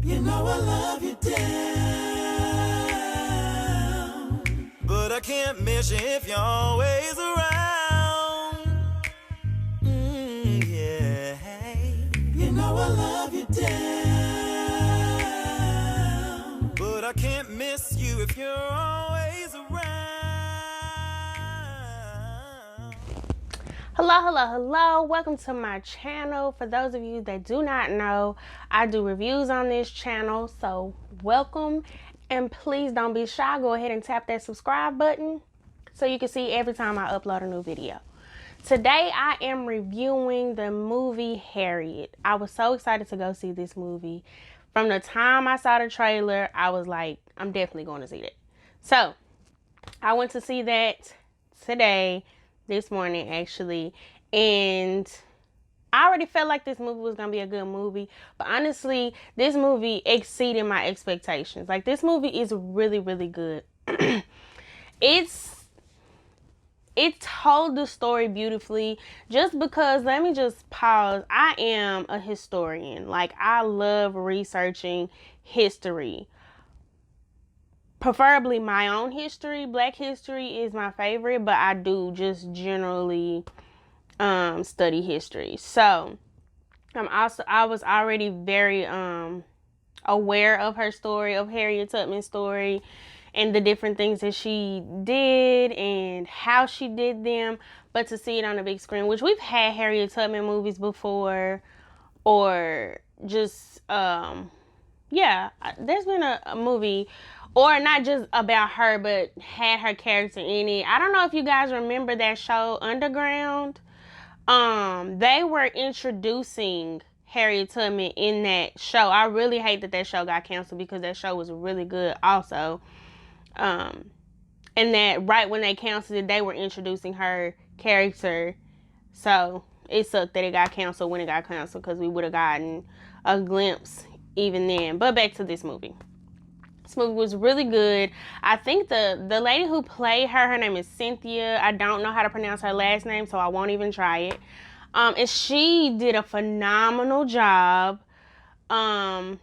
You know I love you down, but I can't miss you if you're always around. Yeah. You know I love you down, but I can't miss you if you're always around. Hello. Welcome to my channel. For those of you that do not know, I do reviews on this channel, so welcome. And please don't be shy. Go ahead and tap that subscribe button so you can see every time I upload a new video. Today I am reviewing the movie Harriet. I was so excited to go see this movie. From the time I saw the trailer, I was like, I'm definitely going to see it. So I went to see that today, this morning actually, and I already felt like this movie was gonna be a good movie, but honestly this movie exceeded my expectations. Like, this movie is really good. It told the story beautifully. Just because, let me just pause, I am a historian. Like, I love researching history, preferably my own history. Black history is my favorite, but I do just generally study history. So I was already very aware of her story, of Harriet Tubman's story, and the different things that she did and how she did them. But to see it on the big screen, which we've had Harriet Tubman movies before, or just yeah, there's been a movie, or not just about her, but had her character in it. I don't know if you guys remember that show Underground. They were introducing Harriet Tubman in that show. I really hate that show got canceled, because that show was really good also. And that right when they canceled it, they were introducing her character. So it sucked that it got canceled when it got canceled, because we would have gotten a glimpse even then. But back to this movie. This movie was really good. I think the lady who played her name is Cynthia. I don't know how to pronounce her last name, so I won't even try it. And she did a phenomenal job. I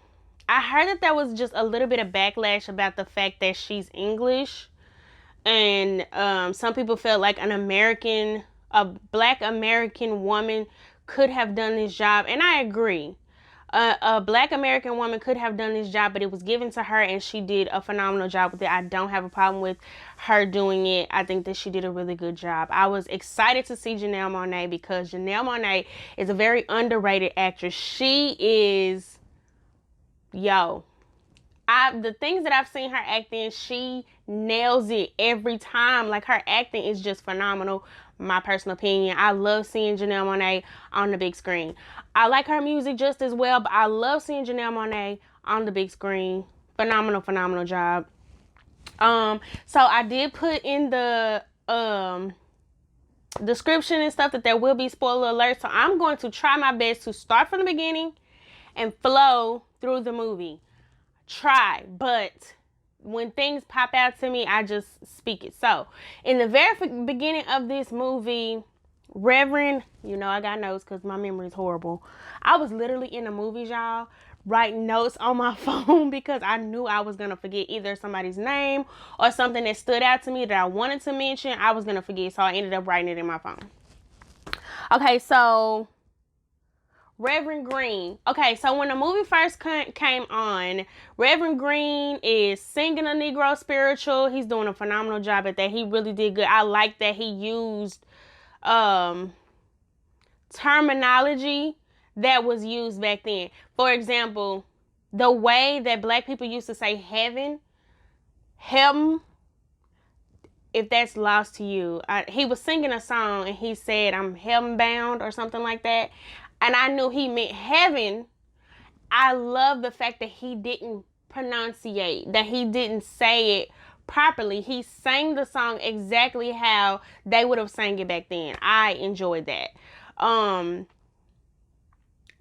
heard that there was just a little bit of backlash about the fact that she's English. And some people felt like a black American woman could have done this job. And I agree. A black American woman could have done this job, but it was given to her and she did a phenomenal job with it. I don't have a problem with her doing it. I think that she did a really good job. I was excited to see Janelle Monáe, because Janelle Monáe is a very underrated actress. She is, the things that I've seen her act in, she nails it every time. Like, her acting is just phenomenal. My personal opinion. I love seeing Janelle Monáe on the big screen. I like her music just as well, but I love seeing Janelle Monáe on the big screen. Phenomenal job. So I did put in the description and stuff that there will be spoiler alerts. So I'm going to try my best to start from the beginning and flow through the movie. But when things pop out to me, I just speak it. So, in the very beginning of this movie, Reverend, I got notes because my memory is horrible. I was literally in the movies, y'all, writing notes on my phone, because I knew I was going to forget either somebody's name or something that stood out to me that I wanted to mention. I was going to forget, so I ended up writing it in my phone. Okay, so Reverend Green. Okay, so when the movie first came on, Reverend Green is singing a Negro spiritual. He's doing a phenomenal job at that. He really did good. I like that he used terminology that was used back then. For example, the way that black people used to say heaven, if that's lost to you. He was singing a song and he said, I'm heaven bound, or something like that. And I knew he meant heaven. I love the fact that he didn't pronunciate, that he didn't say it properly. He sang the song exactly how they would have sang it back then. I enjoyed that.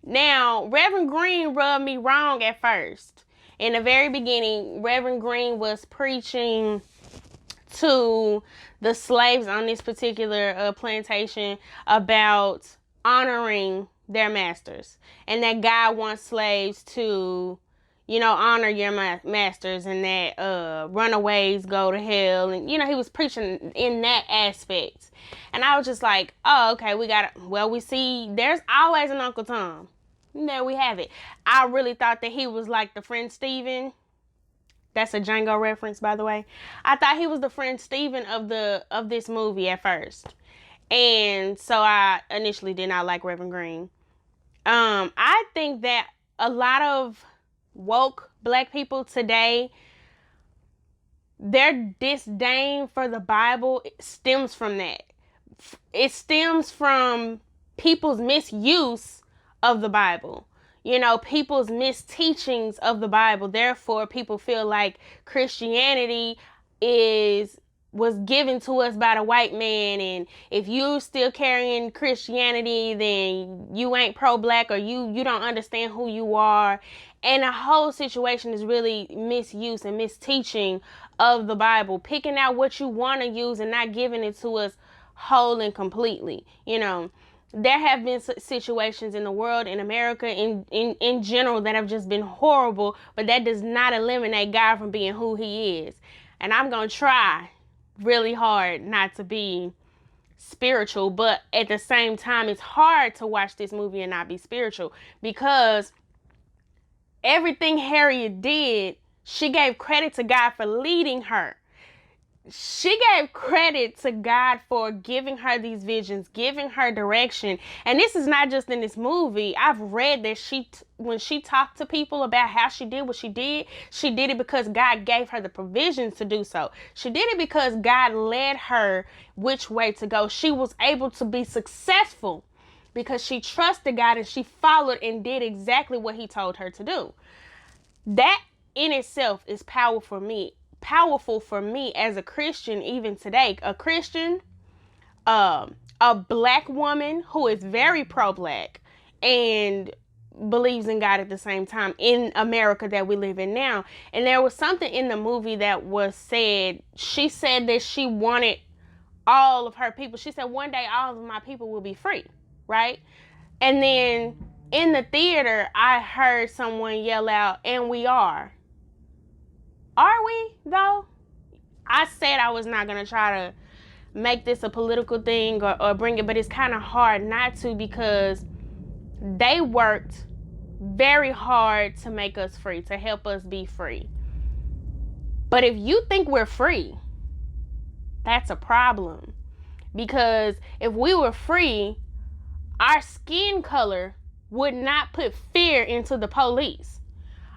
Now, Reverend Green rubbed me wrong at first. In the very beginning, Reverend Green was preaching to the slaves on this particular plantation about honoring their masters, and that God wants slaves to, honor your masters, and that runaways go to hell. And, he was preaching in that aspect. And I was just like, oh, okay, we see there's always an Uncle Tom. There we have it. I really thought that he was like the friend Steven. That's a Django reference, by the way. I thought he was the friend Steven of this movie at first. And so I initially did not like Reverend Green. I think that a lot of woke black people today, their disdain for the Bible stems from that. It stems from people's misuse of the Bible. People's misteachings of the Bible. Therefore, people feel like Christianity was given to us by the white man, and if you still carrying Christianity, then you ain't pro-black, or you don't understand who you are. And the whole situation is really misuse and misteaching of the Bible, picking out what you want to use and not giving it to us whole and completely. There have been situations in the world, in America, in general, that have just been horrible, but that does not eliminate God from being who he is. And I'm going to try really hard not to be spiritual, but at the same time, it's hard to watch this movie and not be spiritual, because everything Harriet did, she gave credit to God for leading her. She gave credit to God for giving her these visions, giving her direction. And this is not just in this movie. I've read that when she talked to people about how she did what she did it because God gave her the provisions to do so. She did it because God led her which way to go. She was able to be successful because she trusted God and she followed and did exactly what he told her to do. That in itself is powerful for me as a Christian even today. A Christian, a black woman who is very pro-black and believes in God at the same time in America that we live in now. And there was something in the movie that was said. She said that she wanted all of her people. She said one day all of my people will be free, right? And then in the theater, I heard someone yell out, "And we are." Are we, though? I said I was not going to try to make this a political thing or bring it, but it's kind of hard not to, because they worked very hard to make us free, to help us be free. But if you think we're free, that's a problem. Because if we were free, our skin color would not put fear into the police.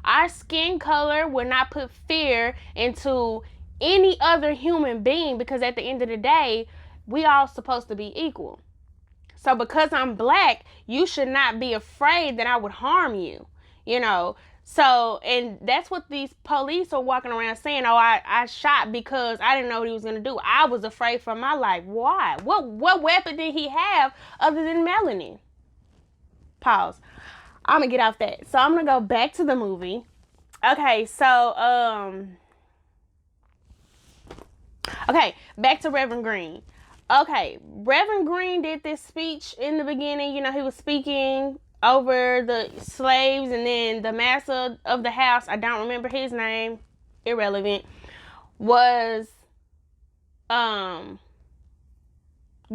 Our skin color would not put fear into any other human being, because at the end of the day, we all supposed to be equal. So because I'm black, you should not be afraid that I would harm you, So, and that's what these police are walking around saying. Oh, I shot because I didn't know what he was going to do. I was afraid for my life. Why? What weapon did he have other than melanin? Pause. I'm going to get off that. So I'm going to go back to the movie. Okay, so, back to Reverend Green. Okay, Reverend Green did this speech in the beginning. He was speaking over the slaves, and then the master of the house, I don't remember his name, irrelevant, was,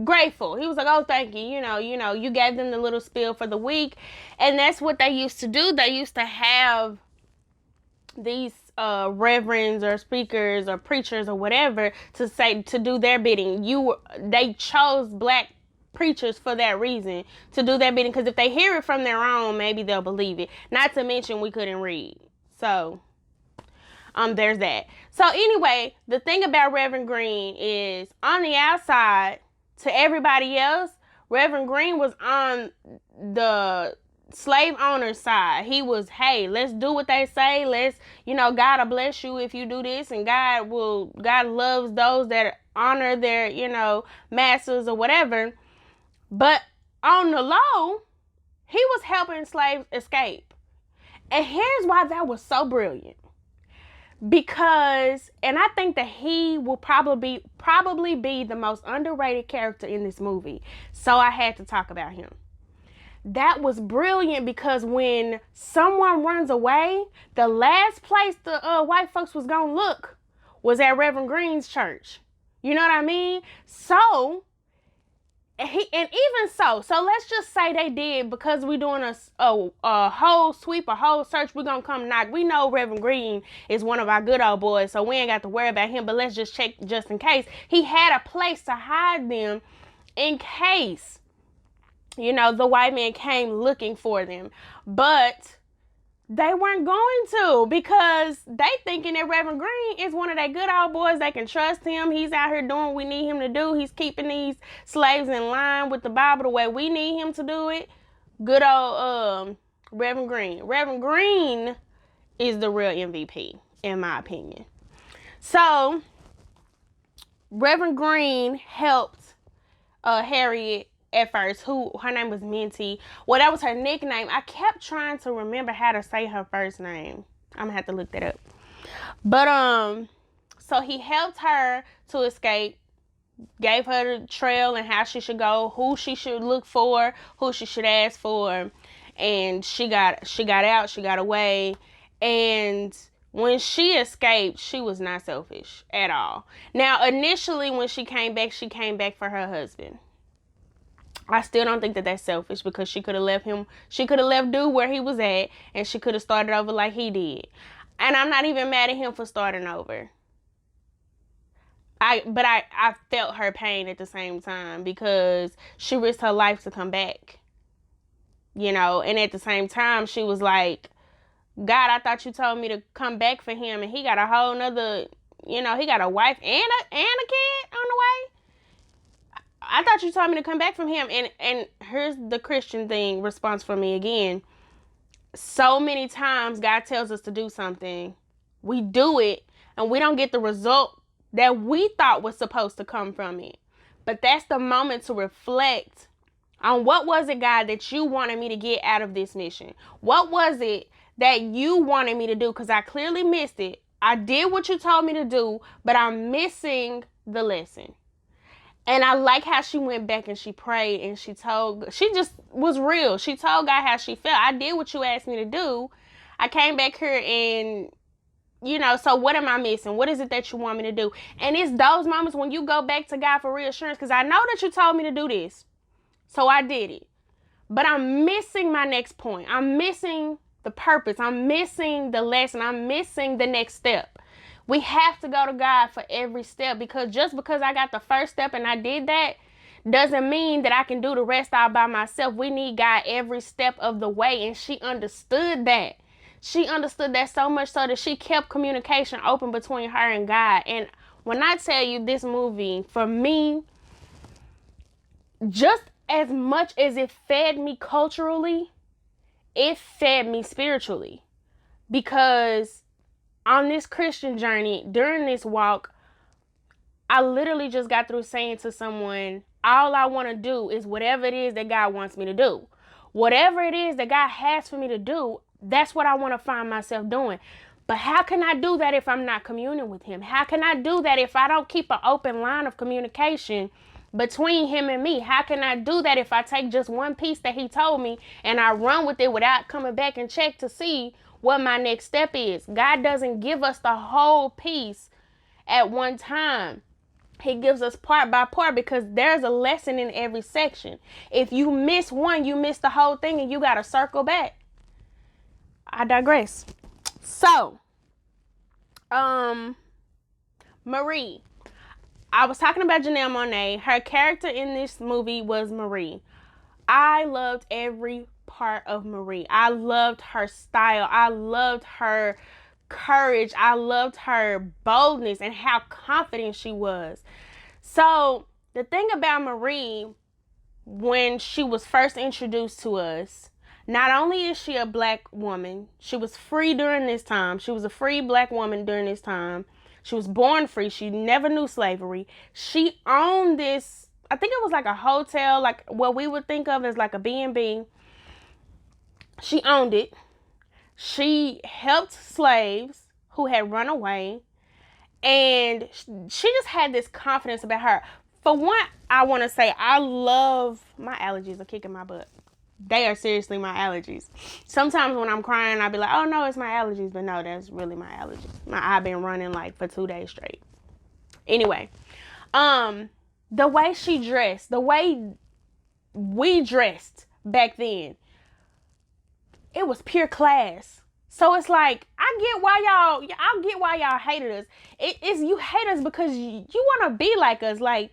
grateful. He was like, "Oh, thank you. You gave them the little spiel for the week." And that's what they used to do. They used to have these reverends or speakers or preachers or whatever to do their bidding. They chose black preachers for that reason, to do their bidding, because if they hear it from their own, maybe they'll believe it. Not to mention we couldn't read. So there's that. So anyway, the thing about Reverend Green is, on the outside, to everybody else, Reverend Green was on the slave owner's side. He was, hey, let's do what they say. Let's, God will bless you if you do this, and God loves those that honor their, masters or whatever. But on the low, he was helping slaves escape. And here's why that was so brilliant. Because, and I think that he will probably be the most underrated character in this movie. So I had to talk about him. that was brilliant because when someone runs away, the last place the white folks was gonna look was at Reverend Green's church. You know what I mean? So, and even so let's just say they did, because we're doing a whole sweep, a whole search, we're gonna come knock. We know Reverend Green is one of our good old boys, so we ain't got to worry about him, but let's just check just in case. He had a place to hide them in case, you know, the white man came looking for them. But they weren't going to, because they thinking that Reverend Green is one of their good old boys. They can trust him. He's out here doing what we need him to do. He's keeping these slaves in line with the Bible the way we need him to do it. Good old Reverend Green. Reverend Green is the real MVP, in my opinion. So, Reverend Green helped Harriet at first, who her name was Minty. Well, that was her nickname. I kept trying to remember how to say her first name. I'm gonna have to look that up. But so he helped her to escape, gave her the trail and how she should go, who she should look for, who she should ask for, and she got out, she got away. And when she escaped, she was not selfish at all. Now, initially when she came back for her husband. I still don't think that that's selfish, because she could have left him. She could have left dude where he was at, and she could have started over like he did. And I'm not even mad at him for starting over. But I felt her pain at the same time, because she risked her life to come back. You know, and at the same time, she was like, God, I thought you told me to come back for him, and he got a whole nother, you know, he got a wife and a kid on the way. I thought you told me to come back from him. And here's the Christian thing response for me again. So many times God tells us to do something. We do it and we don't get the result that we thought was supposed to come from it. But that's the moment to reflect on, what was it, God, that you wanted me to get out of this mission? What was it that you wanted me to do? Because I clearly missed it. I did what you told me to do, but I'm missing the lesson. And I like how she went back and she prayed and she just was real. She told God how she felt. I did what you asked me to do. I came back here and, you know, so what am I missing? What is it that you want me to do? And it's those moments when you go back to God for reassurance, because I know that you told me to do this. So I did it. But I'm missing my next point. I'm missing the purpose. I'm missing the lesson. I'm missing the next step. We have to go to God for every step, because just because I got the first step and I did that doesn't mean that I can do the rest all by myself. We need God every step of the way. And she understood that. She understood that so much so that she kept communication open between her and God. And when I tell you, this movie, for me, just as much as it fed me culturally, it fed me spiritually. Because on this Christian journey, during this walk, I literally just got through saying to someone, all I want to do is whatever it is that God wants me to do. Whatever it is that God has for me to do, that's what I want to find myself doing. But how can I do that if I'm not communing with him? How can I do that if I don't keep an open line of communication between him and me? How can I do that if I take just one piece that he told me and I run with it without coming back and check to see what my next step is? God doesn't give us the whole piece at one time. He gives us part by part, because there's a lesson in every section. If you miss one, you miss the whole thing and you got to circle back. I digress. So, Marie. I was talking about Janelle Monáe. Her character in this movie was Marie. I loved every part of Marie. I loved her style. I loved her courage. I loved her boldness and how confident she was. So the thing about Marie, when she was first introduced to us, not only is she a black woman, she was free during this time. She was a free black woman during this time. She was born free. She never knew slavery. She owned this, I think it was like a hotel, like what we would think of as like a B&B. She owned it. She helped slaves who had run away. And she just had this confidence about her. For one, I want to say I love, my allergies are kicking my butt. they are seriously my allergies. Sometimes when I'm crying, I'll be like, oh no, it's my allergies. But no, that's really my allergies. I've been running like for 2 days straight. Anyway, the way she dressed, the way we dressed back then, it was pure class. So it's like, I get why y'all hated us. It's you hate us because you want to be like us. Like,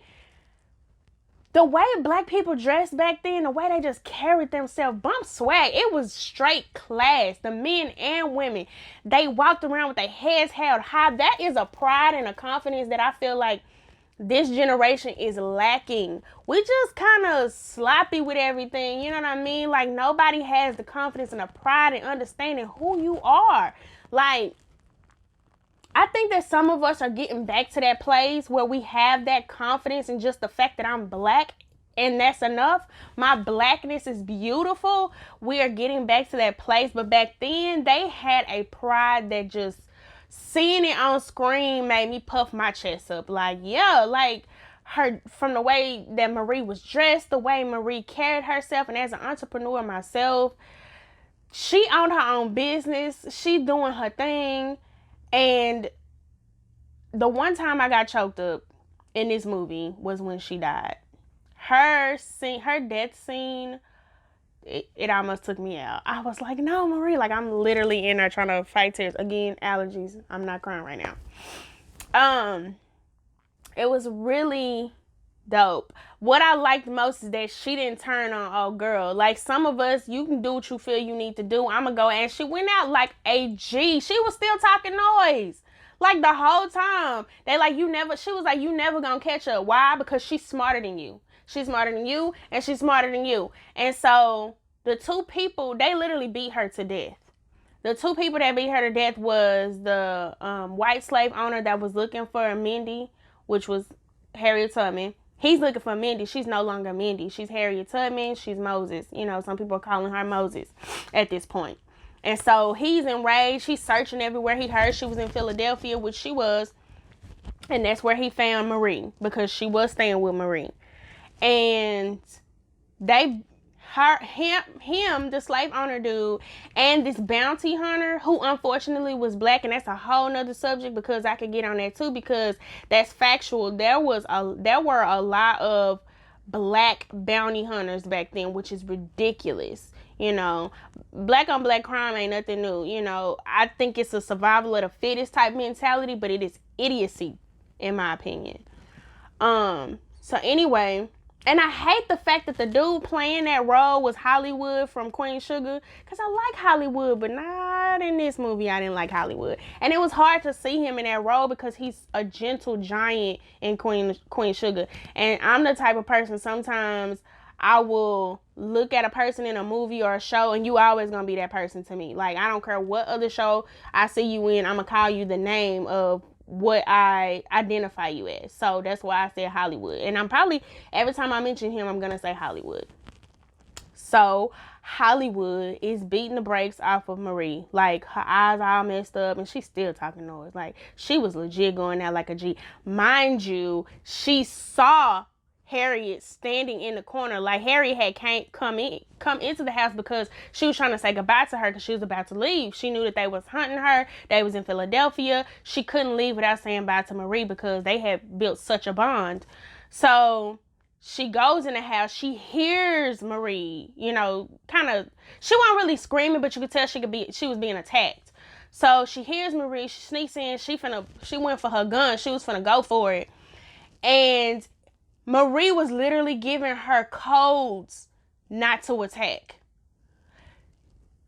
the way black people dressed back then, the way they just carried themselves, bump swag, it was straight class. The men and women, they walked around with their heads held high. That is a pride and a confidence that I feel like this generation is lacking. We just kind of sloppy with everything, you know what I mean? Like, nobody has the confidence and the pride and understanding who you are. Like, I think that some of us are getting back to that place where we have that confidence in just the fact that I'm black and that's enough. My blackness is beautiful. We are getting back to that place. But back then, they had a pride that just, seeing it on screen made me puff my chest up. Like, yeah, like her, from the way that Marie was dressed, the way Marie carried herself, and as an entrepreneur myself, she owned her own business. She doing her thing. And the one time I got choked up in this movie was when she died. Her death scene, it almost took me out. I was like, no, Marie. Like, I'm literally in there trying to fight tears. Again, allergies. I'm not crying right now. It was really dope. What I liked most is that she didn't turn on old girl. Like, some of us, you can do what you feel you need to do. I'm gonna go. And she went out like a G. She was still talking noise. Like, the whole time. She was like, you never gonna catch her. Why? Because she's smarter than you. She's smarter than you, and she's smarter than you. And so, the two people, they literally beat her to death. The two people that beat her to death was the white slave owner that was looking for Mindy, which was Harriet Tubman. He's looking for Mindy. She's no longer Mindy. She's Harriet Tubman. She's Moses. You know, some people are calling her Moses at this point. And so he's enraged. He's searching everywhere. He heard she was in Philadelphia, which she was. And that's where he found Marie, because she was staying with Marie. And him, the slave owner dude, and this bounty hunter, who unfortunately was black, and that's a whole nother subject, because I could get on that too, because that's factual. There were a lot of black bounty hunters back then, which is ridiculous. You know, black on black crime ain't nothing new. You know, I think it's a survival of the fittest type mentality, but it is idiocy, in my opinion. So anyway, and I hate the fact that the dude playing that role was Hollywood from Queen Sugar, because I like Hollywood, but not in this movie. I didn't like Hollywood. And it was hard to see him in that role because he's a gentle giant in Queen Sugar. And I'm the type of person, sometimes I will look at a person in a movie or a show, and you always gonna be that person to me. Like, I don't care what other show I see you in, I'm gonna call you the name of what I identify you as. So that's why I said Hollywood. And I'm probably, every time I mention him, I'm gonna say Hollywood. So Hollywood is beating the brakes off of Marie. Like, her eyes all messed up, and she's still talking noise. Like, she was legit going out like a G. Mind you, she saw Harriet standing in the corner. Like, Harriet had come into the house because she was trying to say goodbye to her, because she was about to leave. She knew that they was hunting her. They was in Philadelphia. She couldn't leave without saying bye to Marie, because they had built such a bond. So she goes in the house. She hears Marie, you know, she wasn't really screaming, but you could tell she was being attacked. So she hears Marie. She sneaks in. She went for her gun. She was finna go for it. And Marie was literally giving her codes not to attack.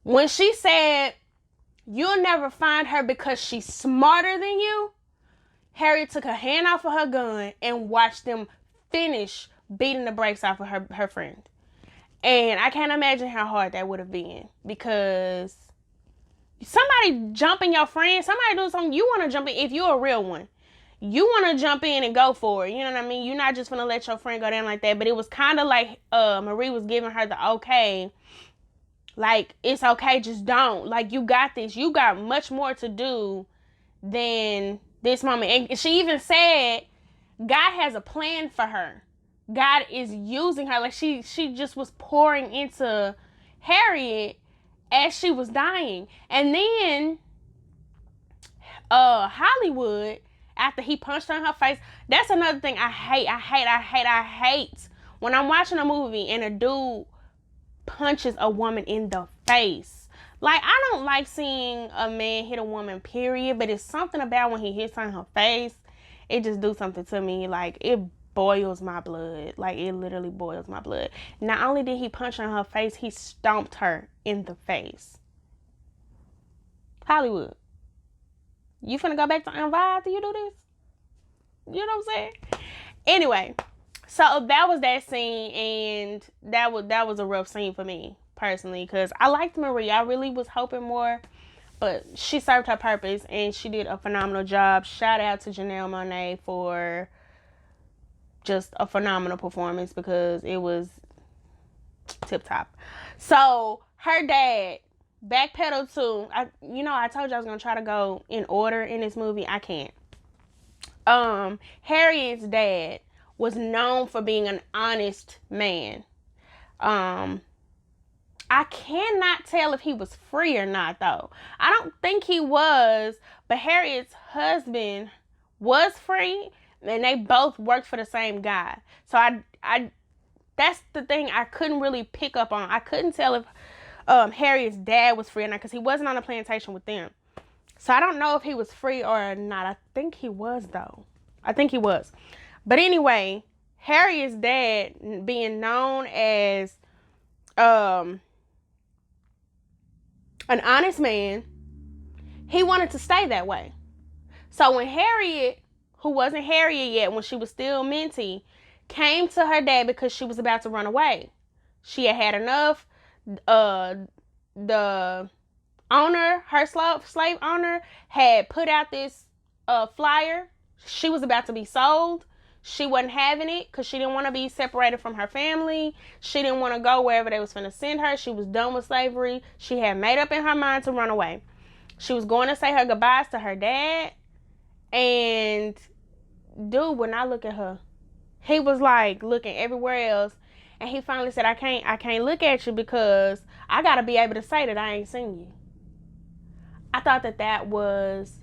When she said, you'll never find her because she's smarter than you, Harriet took her hand off of her gun and watched them finish beating the brakes off of her friend. And I can't imagine how hard that would have been, because somebody jumping your friend, somebody doing something, you want to jump in. If you're a real one, you want to jump in and go for it. You know what I mean? You're not just going to let your friend go down like that. But it was kind of like Marie was giving her the okay. Like, it's okay, just don't. Like, you got this. You got much more to do than this moment. And she even said, God has a plan for her. God is using her. Like, she just was pouring into Harriet as she was dying. And then Hollywood, after he punched her in her face, that's another thing I hate. When I'm watching a movie and a dude punches a woman in the face. Like, I don't like seeing a man hit a woman, period, but it's something about when he hits her in her face, it just do something to me. Like, it boils my blood. Like, it literally boils my blood. Not only did he punch her in her face, he stomped her in the face. Hollywood, you finna go back to Unvibe after you do this? You know what I'm saying? Anyway, so that was that scene, and that was a rough scene for me personally, because I liked Marie. I really was hoping more, but she served her purpose and she did a phenomenal job. Shout out to Janelle Monáe for just a phenomenal performance, because it was tip top. So her dad, backpedal to, I told you I was gonna try to go in order in this movie. I can't. Harriet's dad was known for being an honest man. I cannot tell if he was free or not, though. I don't think he was, but Harriet's husband was free, and they both worked for the same guy. So I that's the thing I couldn't really pick up on. I couldn't tell if Harriet's dad was free or not, because he wasn't on a plantation with them. So I don't know if he was free or not. I think he was, though. I think he was. But anyway, Harriet's dad, being known as an honest man, he wanted to stay that way. So when Harriet, who wasn't Harriet yet, when she was still Minty, came to her dad because she was about to run away, she had enough. The owner, her slave owner, had put out this flyer. She was about to be sold. She wasn't having it because she didn't want to be separated from her family. She didn't want to go wherever they was finna send her. She was done with slavery. She had made up in her mind to run away. She was going to say her goodbyes to her dad. And dude would not look at her. He was like looking everywhere else. And he finally said, I can't look at you because I got to be able to say that I ain't seen you. I thought that was,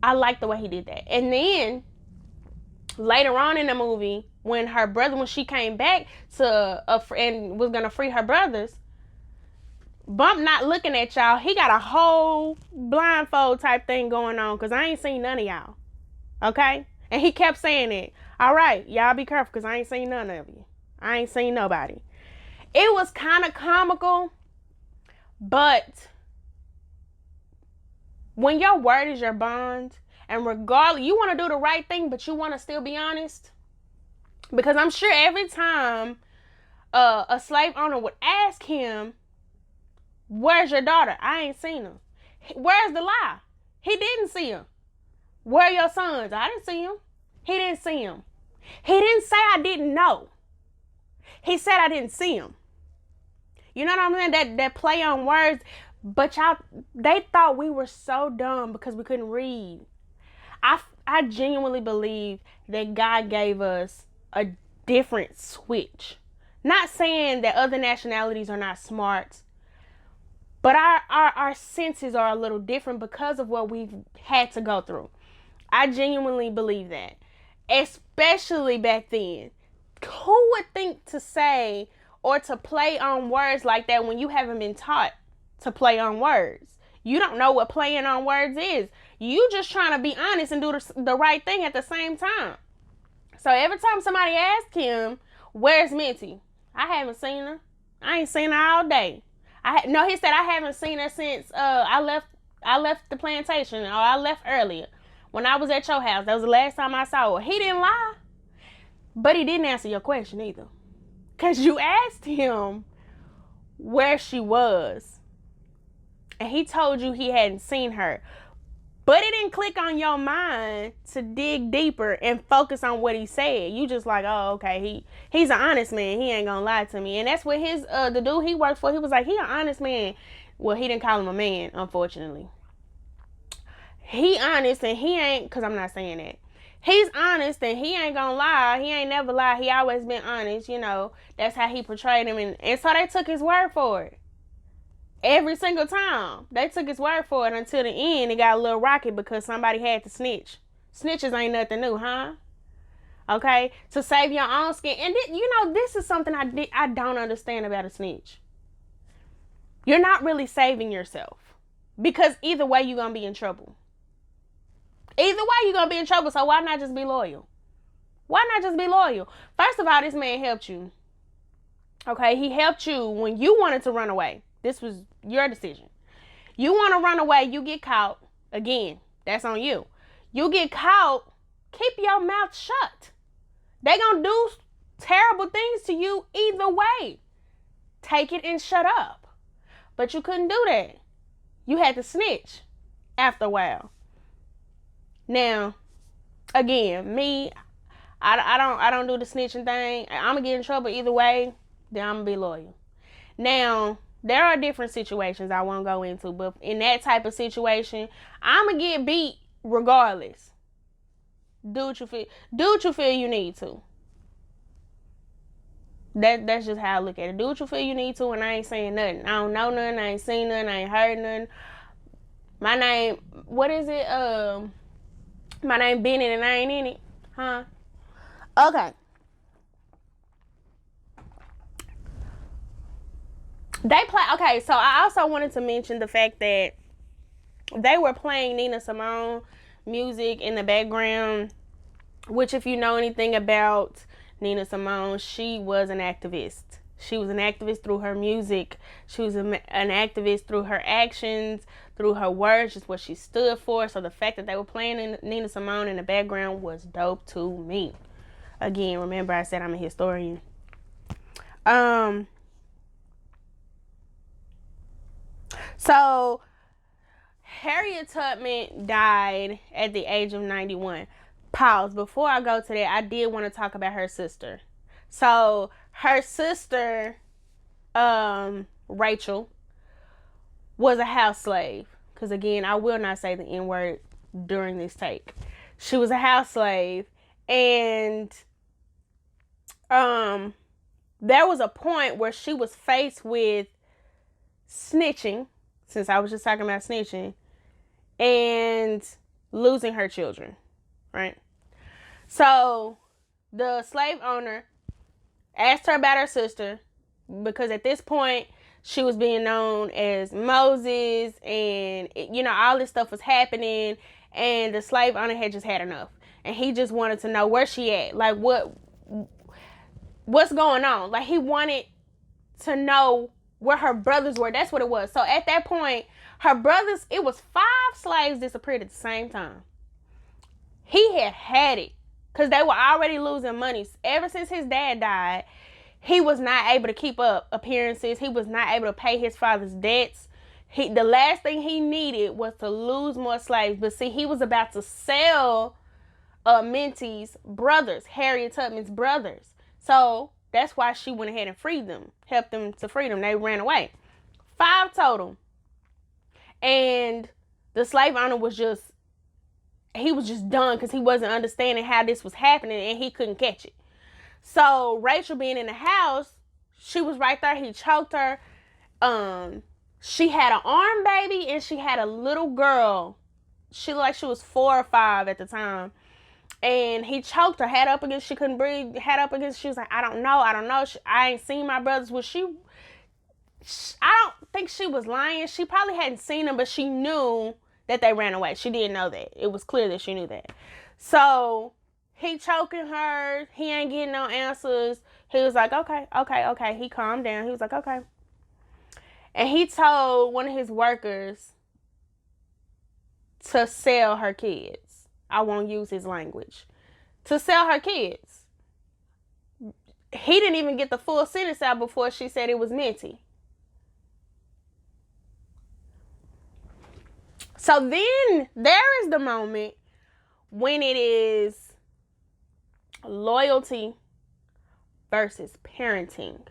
I liked the way he did that. And then later on in the movie, when she came back to and was gonna free her brothers, Bump not looking at y'all. He got a whole blindfold type thing going on, because I ain't seen none of y'all. Okay? And he kept saying it. All right, y'all be careful, because I ain't seen none of you. I ain't seen nobody. It was kind of comical, but when your word is your bond, and regardless, you want to do the right thing, but you want to still be honest. Because I'm sure every time a slave owner would ask him, where's your daughter? I ain't seen her. Where's the lie? He didn't see her. Where are your sons? I didn't see him. He didn't see him. He didn't say I didn't know. He said I didn't see him. You know what I'm saying? That play on words. But they thought we were so dumb because we couldn't read. I genuinely believe that God gave us a different switch. Not saying that other nationalities are not smart, but our senses are a little different because of what we've had to go through. I genuinely believe that. Especially back then. Who would think to say or to play on words like that when you haven't been taught to play on words? You don't know what playing on words is. You just trying to be honest and do the right thing at the same time. So every time somebody asked him, where's Minty? I haven't seen her. I ain't seen her all day. He said I haven't seen her since I left the plantation, or I left earlier when I was at your house. That was the last time I saw her. He didn't lie, but he didn't answer your question either, because you asked him where she was, and he told you he hadn't seen her. But it didn't click on your mind to dig deeper and focus on what he said. You just like, oh, okay, he's an honest man. He ain't gonna lie to me. And that's what the dude he worked for, he was like, he an honest man. Well, he didn't call him a man, unfortunately. He honest, and he ain't, because I'm not saying that. He's honest and he ain't gonna lie. He ain't never lied. He always been honest, you know. That's how he portrayed him. And so they took his word for it. Every single time. They took his word for it until the end. It got a little rocky because somebody had to snitch. Snitches ain't nothing new, huh? Okay? To save your own skin. And this is something I don't understand about a snitch. You're not really saving yourself. Because either way, you're going to be in trouble. Either way, you're going to be in trouble. So why not just be loyal? Why not just be loyal? First of all, this man helped you. Okay? He helped you when you wanted to run away. This was your decision. You want to run away, you get caught. Again, that's on you. You get caught, keep your mouth shut. They gonna do terrible things to you either way. Take it and shut up. But you couldn't do that. You had to snitch after a while. Now, again, me, I don't do the snitching thing. I'm gonna get in trouble either way. Then I'm gonna be loyal. Now, there are different situations I won't go into, but in that type of situation, I'm gonna get beat regardless. Do what you feel. Do what you feel you need to. That's just how I look at it. Do what you feel you need to, and I ain't saying nothing. I don't know nothing. I ain't seen nothing. I ain't heard nothing. My name, what is it? My name been in it and I ain't in it, huh? Okay. They play. Okay, so I also wanted to mention the fact that they were playing Nina Simone music in the background, which, if you know anything about Nina Simone, she was an activist. She was an activist through her music. She was an activist through her actions, through her words, just what she stood for. So the fact that they were playing Nina Simone in the background was dope to me. Again, remember I said I'm a historian. So Harriet Tubman died at the age of 91. Pause. Before I go to that, I did want to talk about her sister. So her sister, Rachel, was a house slave. Because again, I will not say the N-word during this take. She was a house slave. And there was a point where she was faced with snitching, since I was just talking about snitching, and losing her children, right? So the slave owner asked her about her sister, because at this point she was being known as Moses, and all this stuff was happening, and the slave owner had just had enough, and he just wanted to know where she at, like what's going on. Like, he wanted to know where her brothers were. That's what it was. So at that point, her brothers, it was 5 slaves disappeared at the same time. He had it because they were already losing money. Ever since his dad died, he was not able to keep up appearances. He was not able to pay his father's debts. The last thing he needed was to lose more slaves. But see, he was about to sell Minty's brothers, Harriet Tubman's brothers. So that's why she went ahead and freed them, helped them to freedom. They ran away. 5 total. And the slave owner was just done because he wasn't understanding how this was happening and he couldn't catch it. So Rachel being in the house, she was right there. He choked her. She had an arm baby and she had a little girl. She looked like she was 4 or 5 at the time. And he choked her, had up against, she couldn't breathe, had up against, she was like, I don't know. I ain't seen my brothers. I don't think she was lying. She probably hadn't seen them, but she knew that they ran away. She didn't know that. It was clear that she knew that. So he choking her. He ain't getting no answers. He was like, okay. He calmed down. He was like, okay. And he told one of his workers to sell her kids. I won't use his language. To sell her kids. He didn't even get the full sentence out before she said it was Minty. So then there is the moment when it is loyalty versus parenting.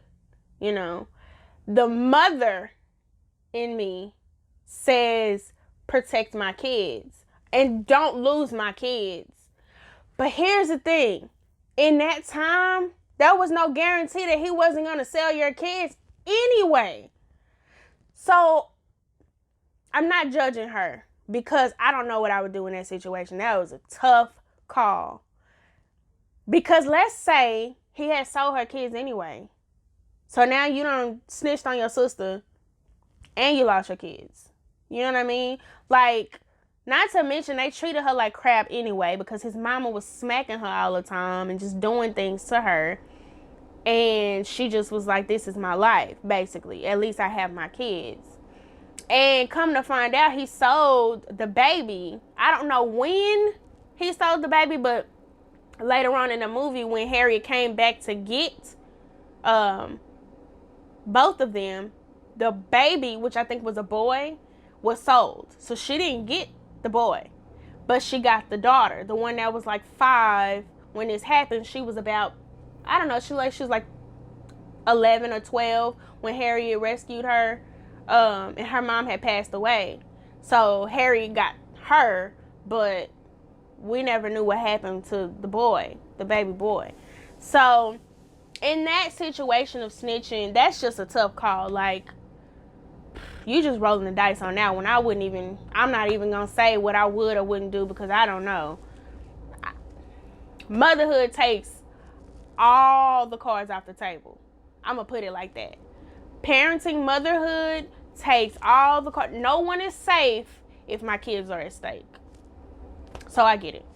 The mother in me says, protect my kids and don't lose my kids. But here's the thing. In that time, there was no guarantee that he wasn't going to sell your kids anyway. So I'm not judging her because I don't know what I would do in that situation. That was a tough call. Because let's say he had sold her kids anyway. So now you done snitched on your sister and you lost your kids. You know what I mean? Like, not to mention they treated her like crap anyway because his mama was smacking her all the time and just doing things to her. And she just was like, this is my life, basically. At least I have my kids. And come to find out, he sold the baby. I don't know when he sold the baby, but later on in the movie when Harriet came back to get both of them, the baby, which I think was a boy, was sold. So she didn't get the boy, but she got the daughter, the one that was like 5 when this happened. She was about, I don't know, she was like 11 or 12 when Harriet rescued her, and her mom had passed away. So Harriet got her, but we never knew what happened to the boy, the baby boy. So in that situation of snitching, that's just a tough call. Like, you just rolling the dice on that one. I'm not even gonna say what I would or wouldn't do because I don't know. Motherhood takes all the cards off the table. I'm gonna put it like that. Parenting, motherhood takes all the cards. No one is safe if my kids are at stake. So I get it.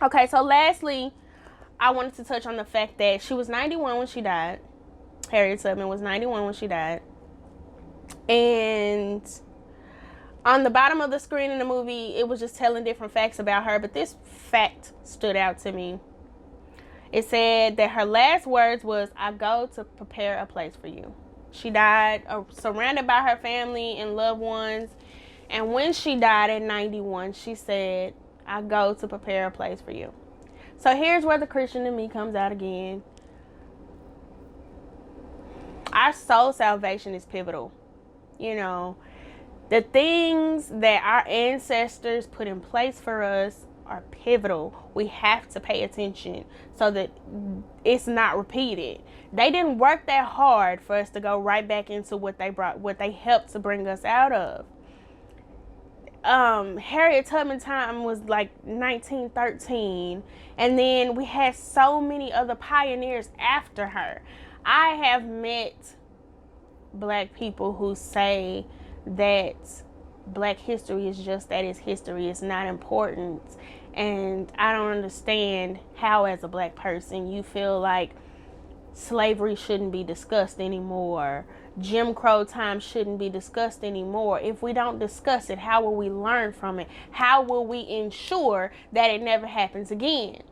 Okay, so lastly, I wanted to touch on the fact that she was 91 when she died. Harriet Tubman was 91 when she died. And on the bottom of the screen in the movie, it was just telling different facts about her, but this fact stood out to me. It said that her last words was, "I go to prepare a place for you." She died surrounded by her family and loved ones. And when she died at 91, she said, "I go to prepare a place for you." So here's where the Christian in me comes out again. Our soul salvation is pivotal. You know, the things that our ancestors put in place for us are pivotal. We have to pay attention so that it's not repeated. They didn't work that hard for us to go right back into what they helped to bring us out of. Harriet Tubman time was like 1913, and then we had so many other pioneers after her. I have met Black people who say that Black history is just that, it's history, it's not important. And I don't understand how, as a Black person, you feel like slavery shouldn't be discussed anymore. Jim Crow time shouldn't be discussed anymore. If we don't discuss it, how will we learn from it? How will we ensure that it never happens again?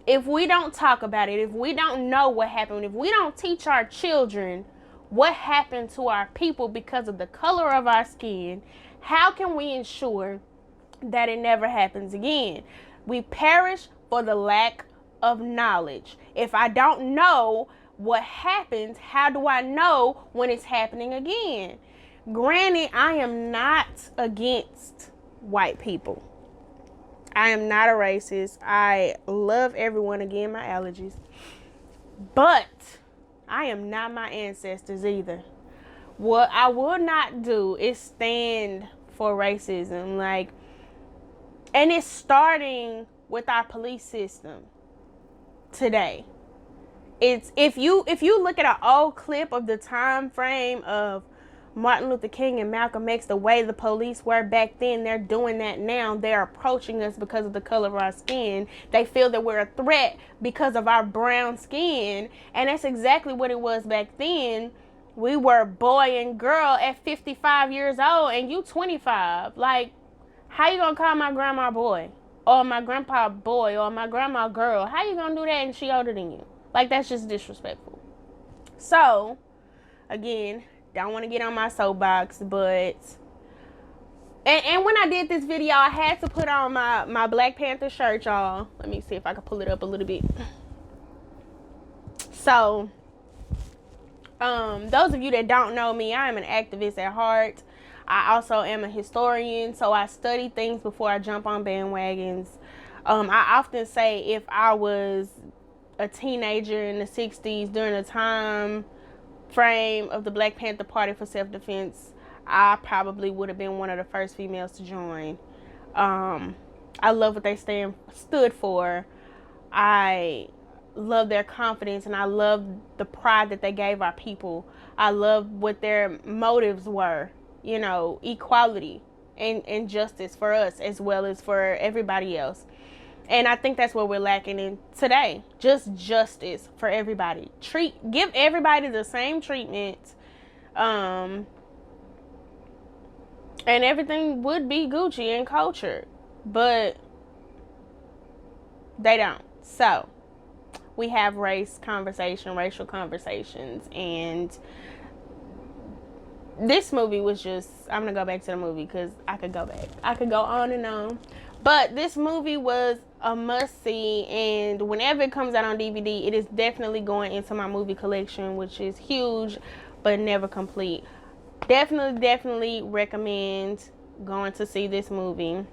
If we don't talk about it, if we don't know what happened, if we don't teach our children what happened to our people because of the color of our skin, how can we ensure that it never happens again? We perish for the lack of knowledge. If I don't know what happens, how do I know when it's happening again? Granted, I am not against white people. I am not a racist. I love everyone. Again, my allergies. But I am not my ancestors either. What I will not do is stand for racism. Like, and it's starting with our police system today. It's if you look at an old clip of the time frame of Martin Luther King and Malcolm X, the way the police were back then, they're doing that now. They're approaching us because of the color of our skin. They feel that we're a threat because of our brown skin. And that's exactly what it was back then. We were boy and girl at 55 years old and you 25. Like, how you gonna call my grandma boy? Or my grandpa boy? Or my grandma girl? How you gonna do that and she older than you? Like, that's just disrespectful. So, again, don't want to get on my soapbox, but and when I did this video, I had to put on my Black Panther shirt, y'all. Let me see if I can pull it up a little bit. So, those of you that don't know me, I am an activist at heart. I also am a historian, so I study things before I jump on bandwagons. I often say if I was a teenager in the 60s during the time frame of the Black Panther Party for self-defense, I probably would have been one of the first females to join. I love what they stood for. I love their confidence, and I love the pride that they gave our people. I love what their motives were, equality and justice for us as well as for everybody else. And I think that's what we're lacking in today. Just justice for everybody. Give everybody the same treatment. And everything would be Gucci and culture. But they don't. So we have racial conversations, and this movie was just, I'm gonna go back to the movie because I could go on and on. But this movie was a must see, and whenever it comes out on DVD, it is definitely going into my movie collection, which is huge but never complete. Definitely recommend going to see this movie.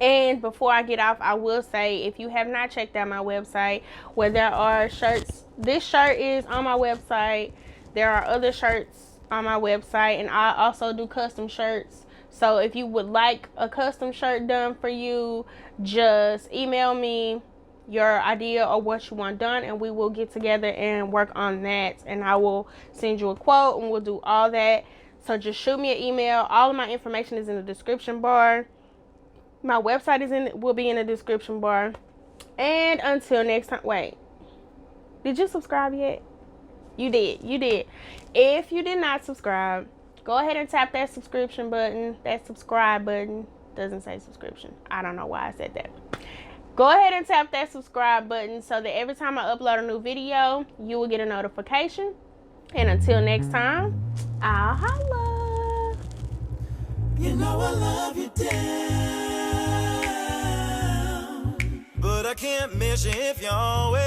And before I get off, I will say, if you have not checked out my website, where there are shirts, this shirt is on my website. There are other shirts on my website, and I also do custom shirts. So if you would like a custom shirt done for you, just email me your idea or what you want done, and we will get together and work on that. And I will send you a quote, and we'll do all that. So just shoot me an email. All of my information is in the description bar. My website will be in the description bar. And until next time, wait. Did you subscribe yet? You did. If you did not subscribe, go ahead and tap that subscription button. That subscribe button doesn't say subscription. I don't know why I said that. Go ahead and tap that subscribe button so that every time I upload a new video, you will get a notification. And until next time, I'll holla. You know I love you down, but I can't miss you if you're always